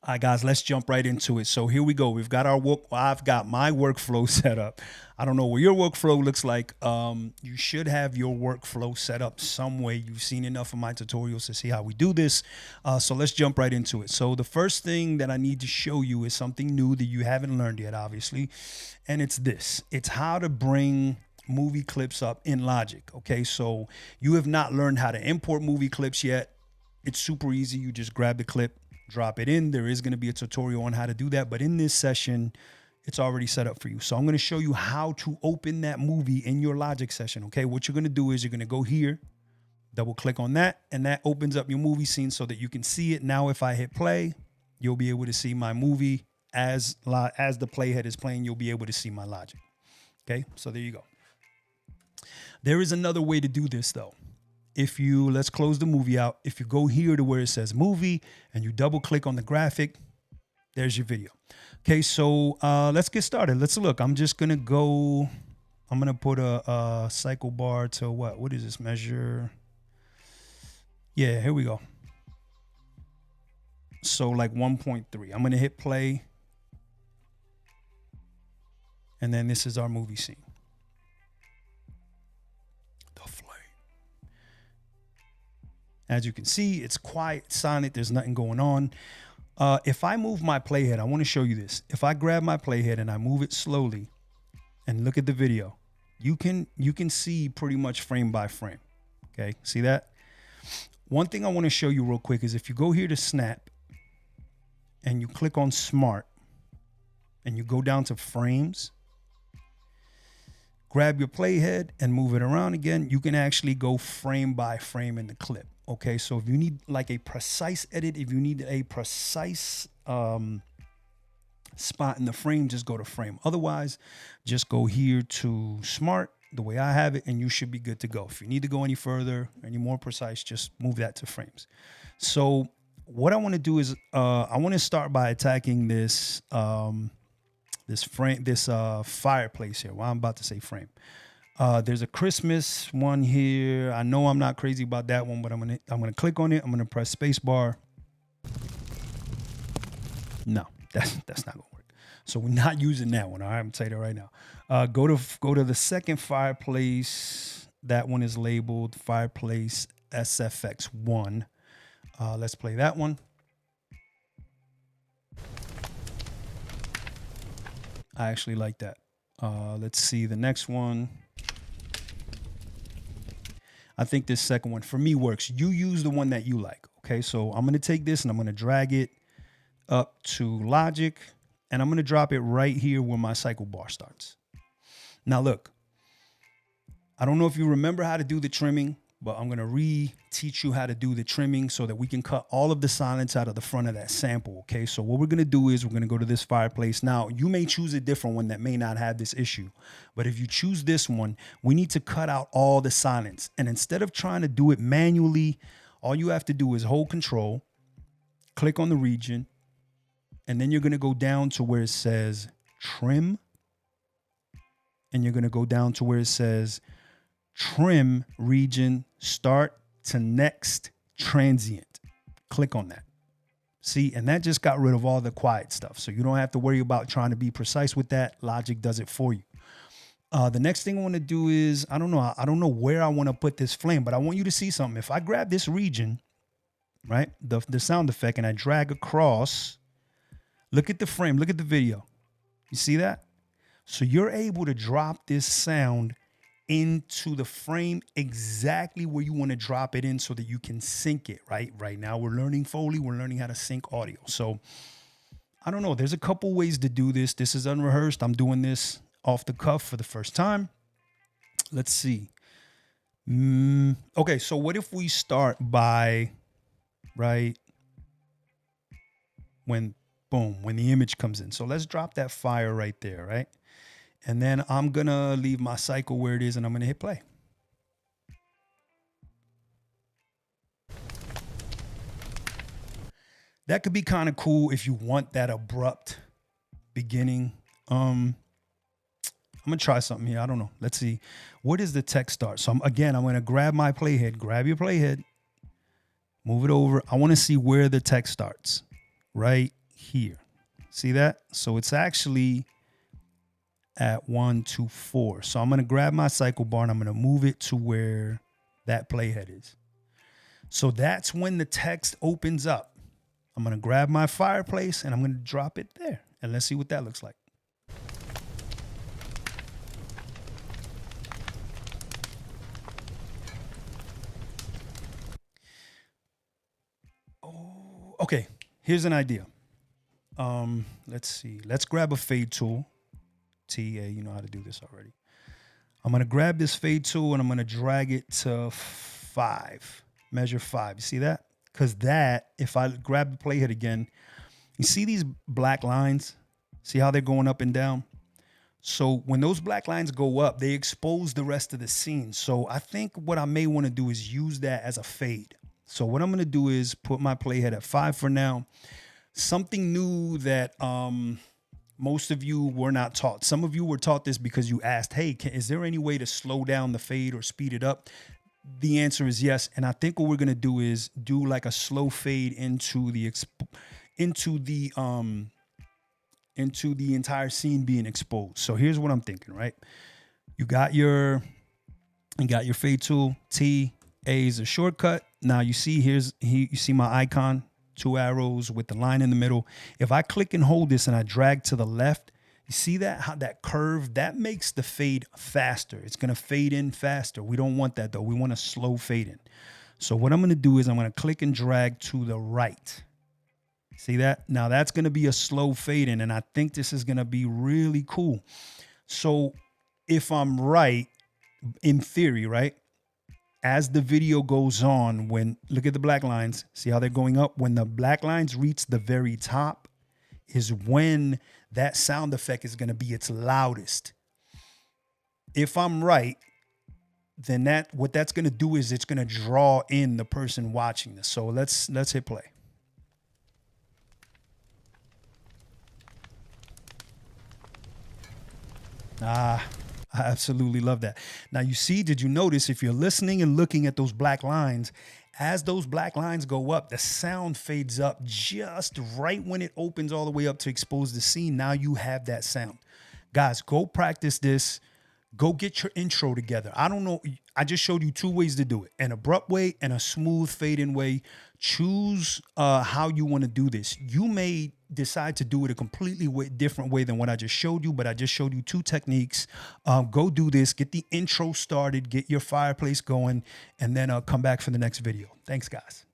All right, guys, let's jump right into it. So here we go. We've got our work. I've got my workflow set up. I don't know what your workflow looks like. You should have your workflow set up some way. You've seen enough of my tutorials to see how we do this. So let's jump right into it. So the first thing that I need to show you is something new that you haven't learned yet, obviously. And it's this. It's how to bring movie clips up in Logic. Okay, so you have not learned how to import movie clips yet. It's super easy. You just grab the clip, drop it in. There is going to be a tutorial on how to do that, but in this session, it's already set up for you. So I'm going to show you how to open that movie in your Logic session. Okay, what you're going to do is you're going to go here, double click on that, and that opens up your movie scene so that you can see it. Now, if I hit play, you'll be able to see my movie as the playhead is playing. You'll be able to see my Logic. Okay, so there you go. There is another way to do this though. Let's close the movie out. If you go here to where it says movie and you double click on the graphic, there's your video. Okay, so let's get started. Let's look. I'm just going to go, I'm going to put a cycle bar to what? What is this measure? Yeah, here we go. So like 1.3. I'm going to hit play. And then this is our movie scene. As you can see, it's quiet, silent. There's nothing going on. If I move my playhead, I want to show you this. If I grab my playhead and I move it slowly and look at the video, you can see pretty much frame by frame. Okay, see that? One thing I want to show you real quick is if you go here to snap and you click on smart and you go down to frames, grab your playhead and move it around again, you can actually go frame by frame in the clip. Okay, so if you need like a precise edit, if you need a precise spot in the frame, just go to frame. Otherwise, just go here to smart, the way I have it, and you should be good to go. If you need to go any further, any more precise, just move that to frames. So what I want to do is I want to start by attacking this fireplace here. Well, I'm about to say frame. There's a Christmas one here. I know I'm not crazy about that one, but I'm gonna click on it. I'm gonna press space bar. No, that's not gonna work. So we're not using that one. All right, I'm telling you that right now. Go to the second fireplace. That one is labeled fireplace SFX1. Let's play that one. I actually like that. Let's see the next one. I think this second one for me works. You use the one that you like. Okay, so I'm going to take this and I'm going to drag it up to Logic and I'm going to drop it right here where my cycle bar starts. Now look, I don't know if you remember how to do the trimming, but I'm going to re-teach you how to do the trimming so that we can cut all of the silence out of the front of that sample. Okay, so what we're going to do is we're going to go to this fireplace. Now, you may choose a different one that may not have this issue, but if you choose this one, we need to cut out all the silence. And instead of trying to do it manually, all you have to do is hold control, click on the region, and then you're going to go down to where it says trim, and you're going to go down to where it says trim region, start to next transient. Click on that. See, and that just got rid of all the quiet stuff. So you don't have to worry about trying to be precise with that. Logic does it for you. The next thing I want to do is, I don't know where I want to put this flame, but I want you to see something. If I grab this region, right, the sound effect, and I drag across, look at the frame, look at the video. You see that? So you're able to drop this sound into the frame exactly where you want to drop it in so that you can sync it, right? Right now we're learning Foley, we're learning how to sync audio. So I don't know, there's a couple ways to do this. This is unrehearsed. I'm doing this off the cuff for the first time. Let's see. Okay, so what if we start by, right, when the image comes in. So let's drop that fire right there, right? And then I'm going to leave my cycle where it is and I'm going to hit play. That could be kind of cool if you want that abrupt beginning. I'm going to try something here. I don't know. Let's see. Where does the text start? So I'm going to grab my playhead. Grab your playhead. Move it over. I want to see where the text starts. Right here. See that? So it's actually at 1, 2, 4. So I'm going to grab my cycle bar and I'm going to move it to where that playhead is. So that's when the text opens up. I'm going to grab my fireplace and I'm going to drop it there. And let's see what that looks like. Oh, okay. Here's an idea. Let's see. Let's grab a fade tool. TA, you know how to do this already. I'm going to grab this fade tool and I'm going to drag it to 5. Measure 5. You see that? Because that, if I grab the playhead again, you see these black lines? See how they're going up and down? So when those black lines go up, they expose the rest of the scene. So I think what I may want to do is use that as a fade. So what I'm going to do is put my playhead at 5 for now. Something new that most of you were not taught. Some of you were taught this because you asked, hey, is there any way to slow down the fade or speed it up? The answer is yes. And I think what we're going to do is do like a slow fade into the entire scene being exposed. So here's what I'm thinking, right? You got your fade tool. T, A is a shortcut. Now you see you see my icon, 2 arrows with the line in the middle. If I click and hold this and I drag to the left, you see that, how that curve, that makes the fade faster. It's going to fade in faster. We don't want that though. We want a slow fade in. So what I'm going to do is I'm going to click and drag to the right. See that? Now that's going to be a slow fade in, and I think this is going to be really cool. So if I'm right, in theory, right? As the video goes on, look at the black lines, see how they're going up? When the black lines reach the very top is when that sound effect is going to be its loudest. If I'm right, then what that's going to do is it's going to draw in the person watching this. So let's hit play. I absolutely love that. Now you see, did you notice if you're listening and looking at those black lines, as those black lines go up, the sound fades up just right when it opens all the way up to expose the scene. Now you have that sound. Guys, go practice this. Go get your intro together. I don't know. I just showed you 2 ways to do it: an abrupt way and a smooth fade in way. Choose how you want to do this. You may decide to do it a completely different way than what I just showed you, but I just showed you 2 techniques. Go do this. Get the intro started. Get your fireplace going, and then come back for the next video. Thanks, guys.